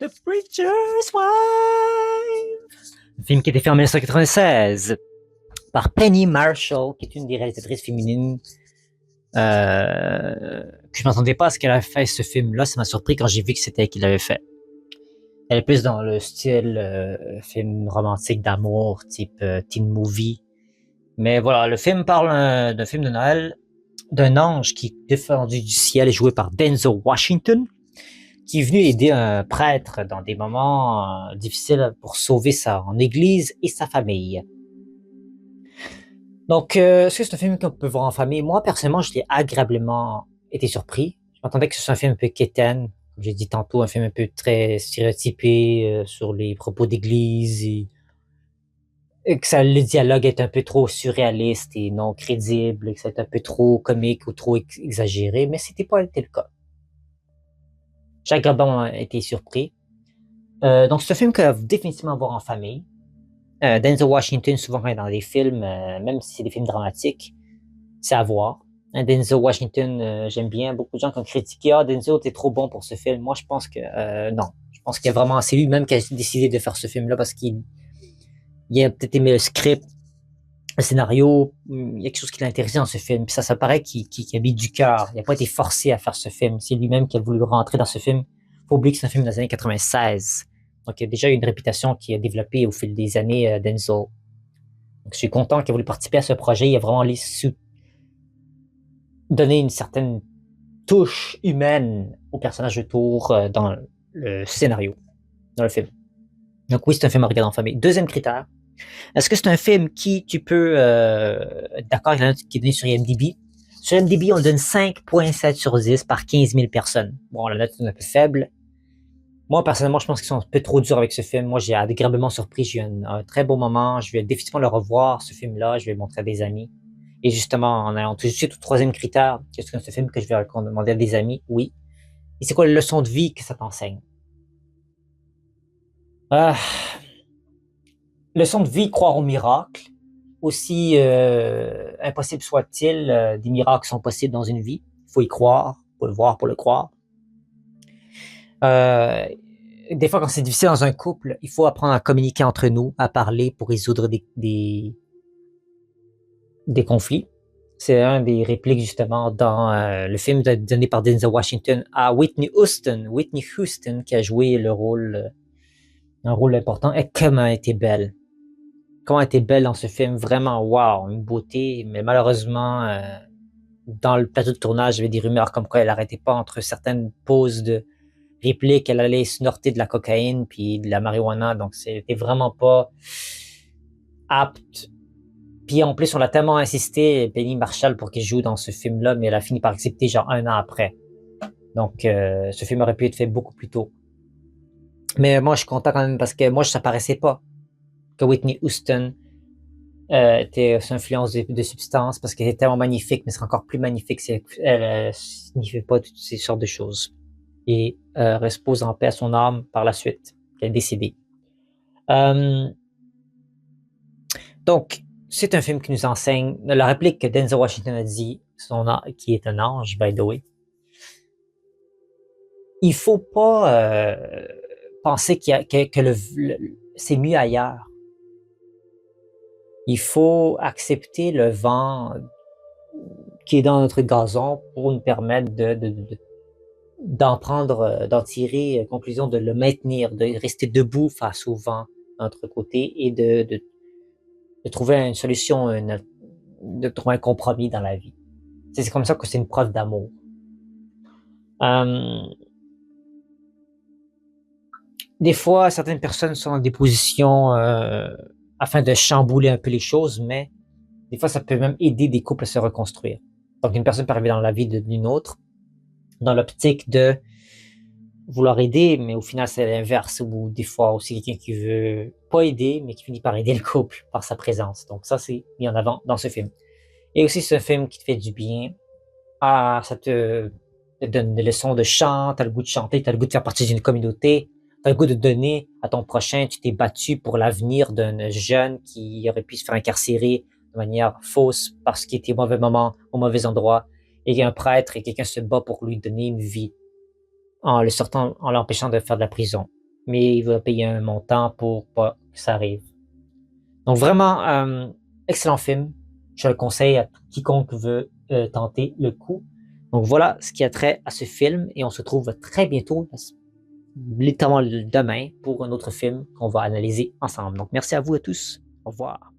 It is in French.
The Preacher's Wife. Un film qui a été fait en 1996 par Penny Marshall, qui est une des réalisatrices féminines que je m'attendais pas à ce qu'elle ait fait ce film-là. Ça m'a surpris quand j'ai vu que c'était elle qui l'avait fait. Elle est plus dans le style film romantique d'amour, type teen movie. Mais voilà, le film parle d'un film de Noël, d'un ange qui est descendu du ciel et joué par Denzel Washington, qui est venu aider un prêtre dans des moments difficiles pour sauver son église et sa famille. Donc, est-ce que c'est un film qu'on peut voir en famille? Moi, personnellement, je l'ai agréablement été surpris. Je m'attendais que ce soit un film un peu quétaine, comme j'ai dit tantôt, un film un peu très stéréotypé sur les propos d'église et que le dialogue est un peu trop surréaliste et non crédible, et que c'est un peu trop comique ou trop exagéré, mais c'était pas été le cas. J'ai agréablement été surpris. Donc, c'est un film que vous définitivement voir en famille. Denzel Washington, souvent quand il est dans des films, même si c'est des films dramatiques, c'est à voir. Denzel Washington, j'aime bien. Beaucoup de gens qui ont critiqué, ah, Denzel, t'es trop bon pour ce film. Moi, je pense que non. Je pense qu'il y a vraiment, c'est lui-même qui a décidé de faire ce film-là parce qu'il a peut-être aimé le script, le scénario. Il y a quelque chose qui l'a intéressé dans ce film. Puis ça paraît qu'il habite du cœur. Il n'a pas été forcé à faire ce film. C'est lui-même qui a voulu rentrer dans ce film. Faut oublier que c'est un film des années 96. Donc, il y a déjà une réputation qui a développée au fil des années Denzel. Donc, je suis content qu'il ait voulu participer à ce projet. Il a vraiment su donner une certaine touche humaine au personnage autour dans le scénario, dans le film. Donc oui, c'est un film à regarder en famille. Deuxième critère, est-ce que c'est un film qui tu peux être d'accord avec la note qui est donnée sur IMDb? Sur IMDb, on donne 5.7 sur 10 par 15 000 personnes. Bon, la note est un peu faible. Moi, personnellement, je pense qu'ils sont un peu trop durs avec ce film. Moi, j'ai agréablement surpris. J'ai eu un très beau moment. Je vais définitivement le revoir, ce film-là. Je vais le montrer à des amis. Et justement, en allant tout de suite au troisième critère, qu'est-ce que c'est un film que je vais recommander à des amis? Oui. Et c'est quoi la leçon de vie que ça t'enseigne? Ah, leçon de vie, croire au miracle. Aussi impossible soit-il, des miracles sont possibles dans une vie. Il faut y croire, faut le voir pour le croire. Euh, des fois, quand c'est difficile dans un couple, il faut apprendre à communiquer entre nous, à parler pour résoudre des conflits. C'est un des répliques justement dans le film donné par Denzel Washington à Whitney Houston. Whitney Houston qui a joué un rôle important. Et comment elle était belle. Comment elle était belle dans ce film. Vraiment, wow, une beauté. Mais malheureusement, dans le plateau de tournage, il y avait des rumeurs comme quoi elle n'arrêtait pas entre certaines pauses de répliques. Elle allait snorter de la cocaïne puis de la marijuana. Donc, c'était vraiment pas apte. Puis en plus, on a tellement insisté, Penny Marshall, pour qu'elle joue dans ce film-là, mais elle a fini par accepter genre 1 an après. Donc, ce film aurait pu être fait beaucoup plus tôt. Mais moi, je suis content quand même parce que moi, ça paraissait pas que Whitney Houston était sous influence de substances parce qu'elle était tellement magnifique, mais c'est encore plus magnifique si elle ne signifie pas toutes ces sortes de choses. Et repose en paix à son âme par la suite, qu'elle est décédée. Donc, c'est un film qui nous enseigne la réplique que Denzel Washington a dit, qui est un ange, by the way. Il faut pas penser que c'est mieux ailleurs. Il faut accepter le vent qui est dans notre gazon pour nous permettre d'en tirer conclusion, de le maintenir, de rester debout face au vent de notre côté et de trouver une solution, de trouver un compromis dans la vie. C'est comme ça que c'est une preuve d'amour. Des fois, certaines personnes sont dans des positions afin de chambouler un peu les choses, mais des fois, ça peut même aider des couples à se reconstruire. Donc, une personne peut arriver dans la vie d'une autre, dans l'optique de vouloir aider, mais au final, c'est l'inverse, ou des fois aussi quelqu'un qui veut pas aider, mais qui finit par aider le couple par sa présence. Donc, ça, c'est mis en avant dans ce film. Et aussi, c'est un film qui te fait du bien. Ah, ça te donne des leçons de chant, t'as le goût de chanter, t'as le goût de faire partie d'une communauté, t'as le goût de donner à ton prochain, tu t'es battu pour l'avenir d'un jeune qui aurait pu se faire incarcérer de manière fausse parce qu'il était au mauvais moment, au mauvais endroit, et il y a un prêtre et quelqu'un se bat pour lui donner une vie en le sortant, en l'empêchant de faire de la prison. mais il va payer un montant pour pas que ça arrive. Donc vraiment, excellent film. Je le conseille à quiconque veut tenter le coup. Donc voilà ce qui a trait à ce film et on se retrouve très bientôt, littéralement demain, pour un autre film qu'on va analyser ensemble. Donc merci à vous à tous. Au revoir.